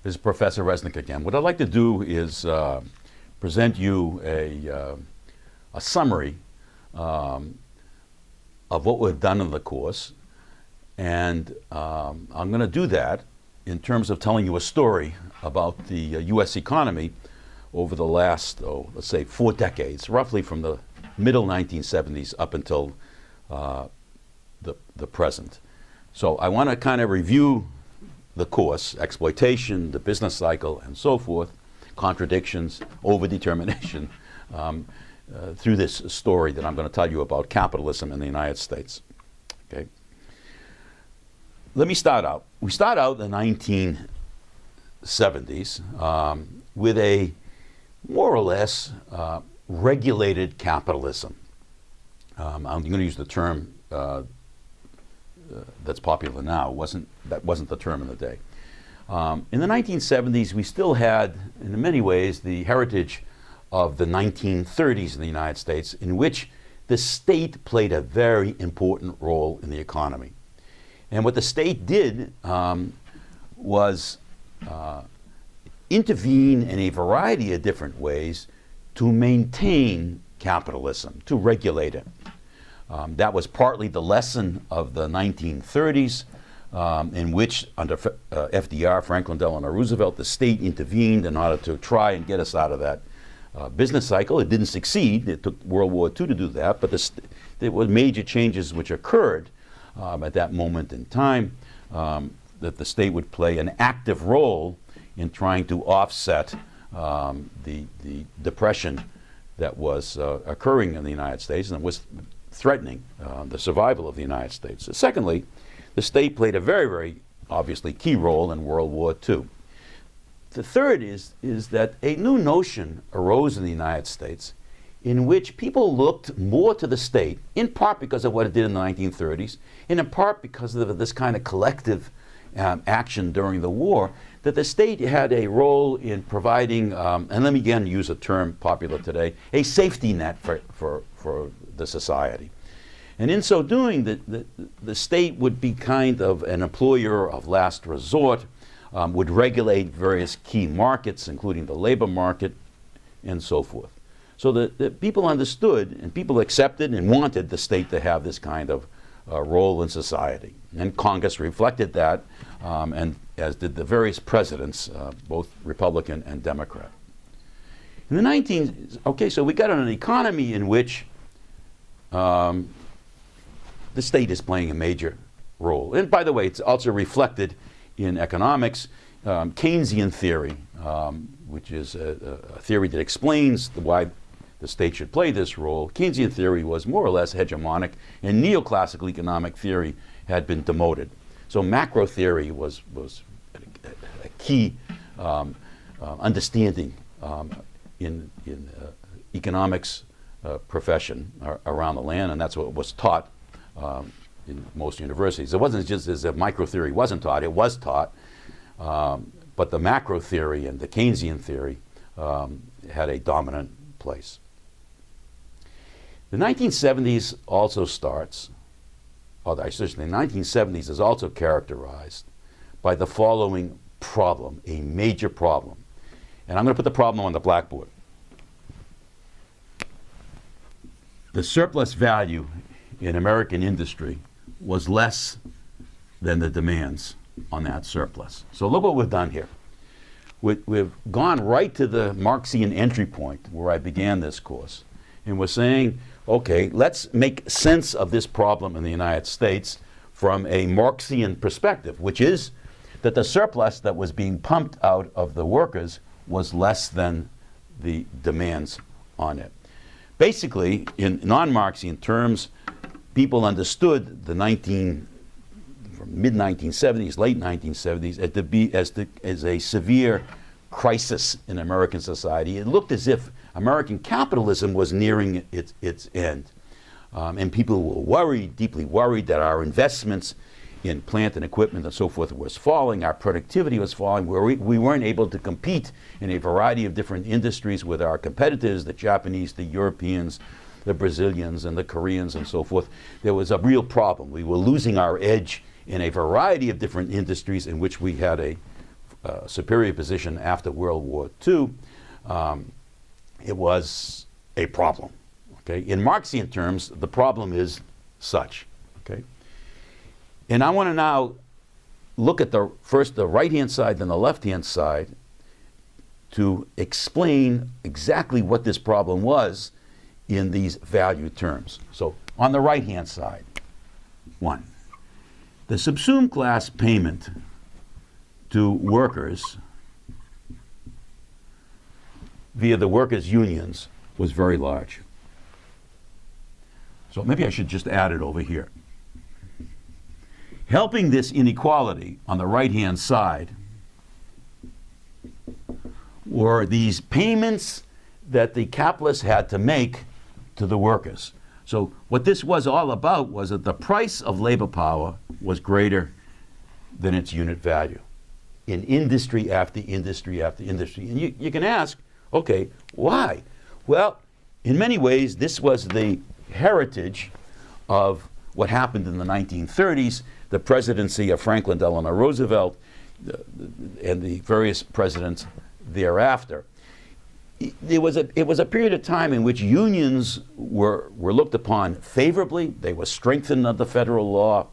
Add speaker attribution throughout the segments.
Speaker 1: This is Professor Resnick again. What I'd like to do is present you a summary of what we've done in the course, and I'm going to do that in terms of telling you a story about the U.S. economy over the last, let's say, 4 decades, roughly from the middle 1970s up until the present. So I want to kind of review the course, exploitation, the business cycle, and so forth, contradictions, overdetermination, through this story that I'm going to tell you about capitalism in the United States. Okay. Let me start out. We start out in the 1970s with a more or less regulated capitalism. I'm going to use the term that's popular now. That wasn't the term in the day. In the 1970s, we still had, in many ways, the heritage of the 1930s in the United States, in which the state played a very important role in the economy. And what the state did was intervene in a variety of different ways to maintain capitalism, to regulate it. That was partly the lesson of the 1930s, in which, under FDR, Franklin Delano Roosevelt, the state intervened in order to try and get us out of that business cycle. It didn't succeed. It took World War II to do that, but there were major changes which occurred at that moment in time, that the state would play an active role in trying to offset the depression that was occurring in the United States and was threatening the survival of the United States. Secondly, the state played a very, very obviously key role in World War II. The third is that a new notion arose in the United States in which people looked more to the state, in part because of what it did in the 1930s, and in part because of this kind of collective action during the war, that the state had a role in providing, and let me again use a term popular today, a safety net for the society. And in so doing, the state would be kind of an employer of last resort, would regulate various key markets, including the labor market, and so forth. So the people understood, and people accepted and wanted the state to have this kind of role in society. And Congress reflected that, and as did the various presidents, both Republican and Democrat. In the so we got an economy in which the state is playing a major role. And by the way, it's also reflected in economics. Keynesian theory, which is a theory that explains why the state should play this role. Keynesian theory was more or less hegemonic, and neoclassical economic theory had been demoted. So macro theory was a key understanding in economics profession around the land, and that's what was taught in most universities. It wasn't just as if micro theory wasn't taught, it was taught, but the macro theory and the Keynesian theory had a dominant place. The 1970s also starts, the 1970s is also characterized by the following problem, a major problem. And I'm going to put the problem on the blackboard. The surplus value in American industry was less than the demands on that surplus. So look what we've done here. We've gone right to the Marxian entry point where I began this course. And we're saying, okay, let's make sense of this problem in the United States from a Marxian perspective, which is that the surplus that was being pumped out of the workers was less than the demands on it. Basically, in non-Marxian terms, people understood the mid-1970s, late 1970s, as a severe crisis in American society. It looked as if American capitalism was nearing its end. And people were worried, deeply worried, that our investments in plant and equipment and so forth was falling, our productivity was falling, we weren't able to compete in a variety of different industries with our competitors, the Japanese, the Europeans, the Brazilians, and the Koreans, and so forth. There was a real problem. We were losing our edge in a variety of different industries in which we had a superior position after World War II, it was a problem. Okay? In Marxian terms, the problem is such. Okay? And I want to now look at first the right-hand side, then the left-hand side, to explain exactly what this problem was in these value terms. So on the right-hand side, 1, the subsumed class payment to workers via the workers' unions was very large. So maybe I should just add it over here. Helping this inequality on the right-hand side were these payments that the capitalists had to make to the workers. So what this was all about was that the price of labor power was greater than its unit value in industry after industry after industry. And you can ask, okay, why? Well, in many ways, this was the heritage of what happened in the 1930s, the presidency of Franklin Delano Roosevelt, and the various presidents thereafter. It was a period of time in which unions were looked upon favorably. They were strengthened under federal law.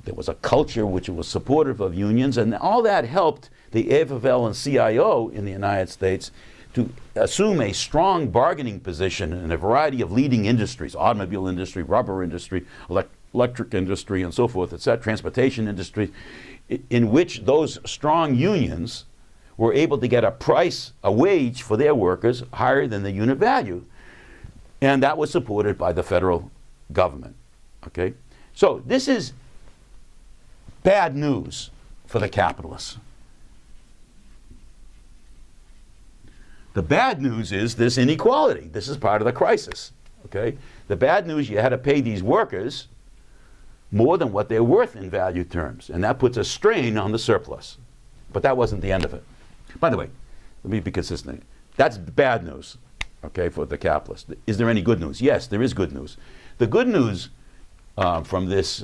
Speaker 1: There was a culture which was supportive of unions, and all that helped the AFL and CIO in the United States to assume a strong bargaining position in a variety of leading industries: automobile industry, rubber industry, electric industry, and so forth, etc., transportation industry, in which those strong unions were able to get a wage for their workers higher than the unit value. And that was supported by the federal government. Okay? So this is bad news for the capitalists. The bad news is this inequality. This is part of the crisis. Okay? The bad news, you had to pay these workers more than what they're worth in value terms. And that puts a strain on the surplus. But that wasn't the end of it. By the way, let me be consistent. That's bad news, okay, for the capitalist. Is there any good news? Yes, there is good news. The good news from this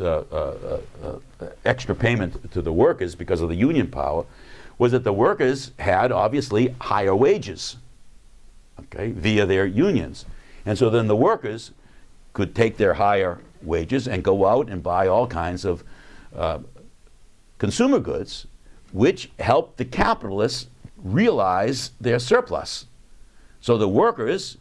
Speaker 1: extra payment to the workers because of the union power was that the workers had obviously higher wages, okay, via their unions. And so then the workers could take their higher wages and go out and buy all kinds of consumer goods, which helped the capitalists realize their surplus. So the workers,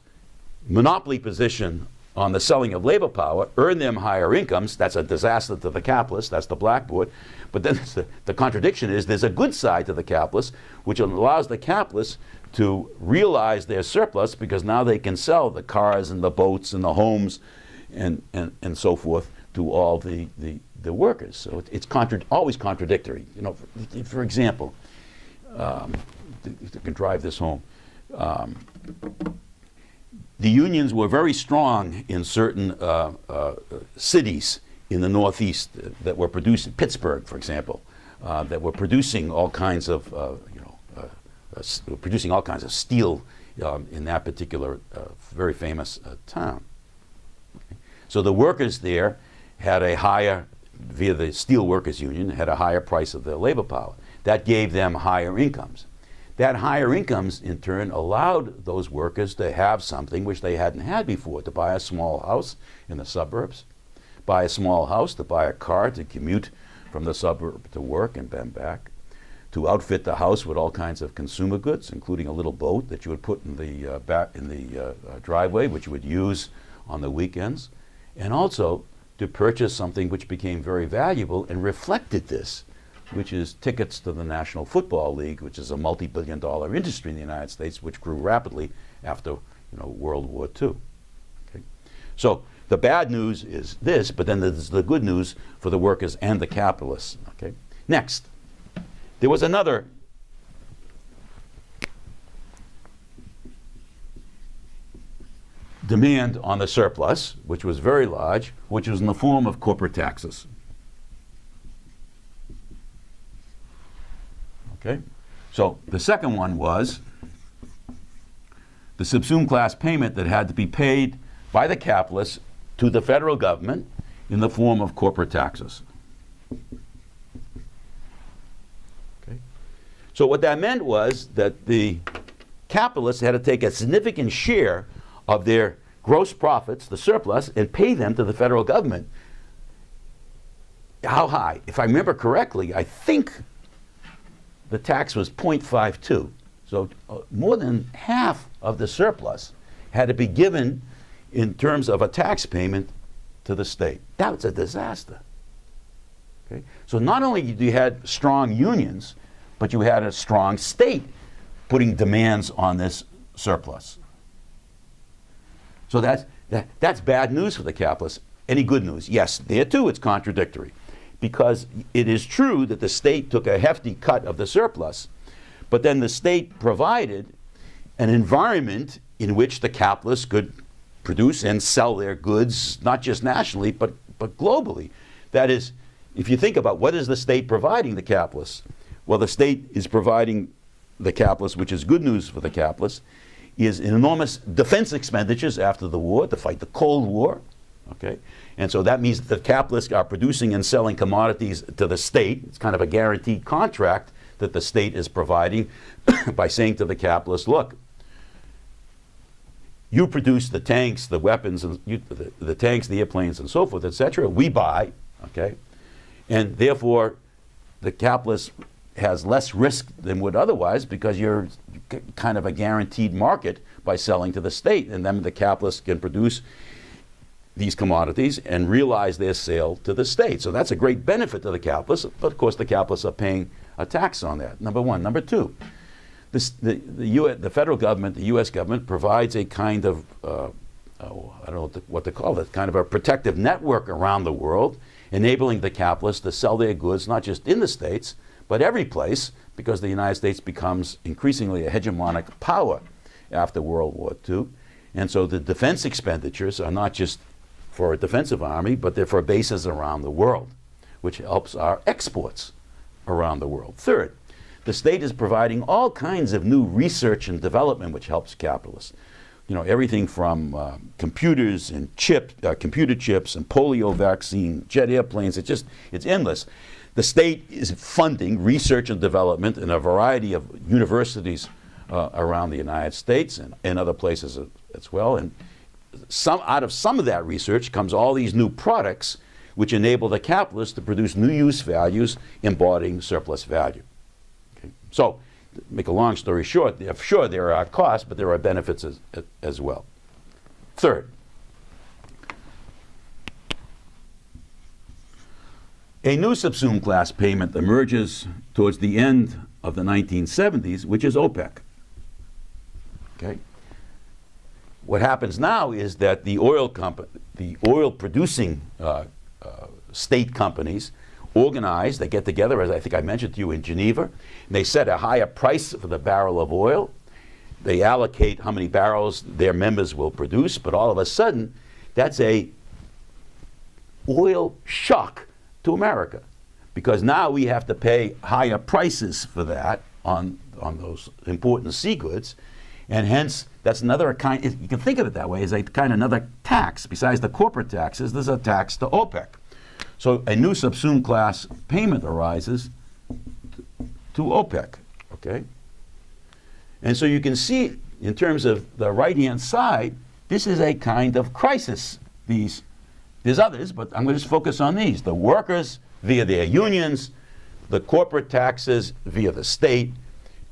Speaker 1: monopoly position on the selling of labor power, earn them higher incomes. That's a disaster to the capitalists. That's the blackboard. But then the contradiction is there's a good side to the capitalists, which allows the capitalists to realize their surplus because now they can sell the cars and the boats and the homes and so forth to all the workers. So it's always contradictory. You know, for example, you can drive this home. The unions were very strong in certain cities in the Northeast that were producing, Pittsburgh, for example, that were producing all kinds of, producing all kinds of steel in that particular very famous town. Okay. So the workers there had a higher, via the steel workers union, had a higher price of their labor power. That gave them higher incomes. That higher incomes, in turn, allowed those workers to have something which they hadn't had before, to buy a small house in the suburbs, buy a small house, to buy a car to commute from the suburb to work and then back, to outfit the house with all kinds of consumer goods, including a little boat that you would put in the driveway, which you would use on the weekends, and also to purchase something which became very valuable and reflected this, which is tickets to the National Football League, which is a multi-billion-dollar industry in the United States, which grew rapidly after World War II. Okay? So the bad news is this, but then there's the good news for the workers and the capitalists. Okay? Next, there was another demand on the surplus, which was very large, which was in the form of corporate taxes. Okay? So the second one was the subsumed class payment that had to be paid by the capitalists to the federal government in the form of corporate taxes. Okay? So what that meant was that the capitalists had to take a significant share of their gross profits, the surplus, and pay them to the federal government. How high? If I remember correctly, I think the tax was 0.52. So more than half of the surplus had to be given in terms of a tax payment to the state. That was a disaster. Okay? So not only did you had strong unions, but you had a strong state putting demands on this surplus. So that's bad news for the capitalists. Any good news? Yes, there too it's contradictory, because it is true that the state took a hefty cut of the surplus, but then the state provided an environment in which the capitalists could produce and sell their goods, not just nationally, but globally. That is, if you think about what is the state providing the capitalists? Well, the state is providing the capitalists, which is good news for the capitalists, is enormous defense expenditures after the war to fight the Cold War. Okay? And so that means that the capitalists are producing and selling commodities to the state. It's kind of a guaranteed contract that the state is providing by saying to the capitalists, look, you produce the tanks, the weapons, and the tanks, the airplanes, and so forth, etc. We buy, okay? And therefore, the capitalist has less risk than would otherwise, because you're kind of a guaranteed market by selling to the state. And then the capitalists can produce these commodities and realize their sale to the state. So that's a great benefit to the capitalists, but of course the capitalists are paying a tax on that, number one. Number two, the federal government, the U.S. government, provides a kind of, I don't know what to call it, kind of a protective network around the world, enabling the capitalists to sell their goods not just in the States, but every place, because the United States becomes increasingly a hegemonic power after World War II. And so the defense expenditures are not just for a defensive army, but they're for bases around the world, which helps our exports around the world. Third, the state is providing all kinds of new research and development which helps capitalists. You know, everything from computers and computer chips and polio vaccine, jet airplanes, it's endless. The state is funding research and development in a variety of universities around the United States and other places as well. And out of some of that research comes all these new products which enable the capitalists to produce new use values embodying surplus value. Okay? So, to make a long story short, sure there are costs, but there are benefits as well. Third, a new subsumed class payment emerges towards the end of the 1970s, which is OPEC. Okay? What happens now is that the oil producing state companies organize, they get together, as I think I mentioned to you, in Geneva, and they set a higher price for the barrel of oil. They allocate how many barrels their members will produce, but all of a sudden, that's a oil shock to America, because now we have to pay higher prices for that on those important sea goods, and hence that's another kind, you can think of it that way, as a kind of another tax. Besides the corporate taxes, there's a tax to OPEC. So a new subsumed class payment arises to OPEC, okay? And so you can see in terms of the right-hand side, this is a kind of crisis. There's others, but I'm going to just focus on these. The workers via their unions, the corporate taxes via the state,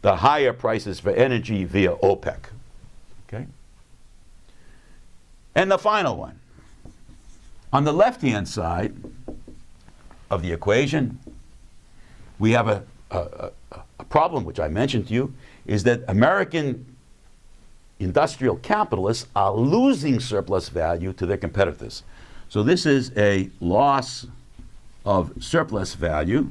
Speaker 1: the higher prices for energy via OPEC. Okay? And the final one. On the left-hand side of the equation, we have a problem, which I mentioned to you, is that American industrial capitalists are losing surplus value to their competitors. So this is a loss of surplus value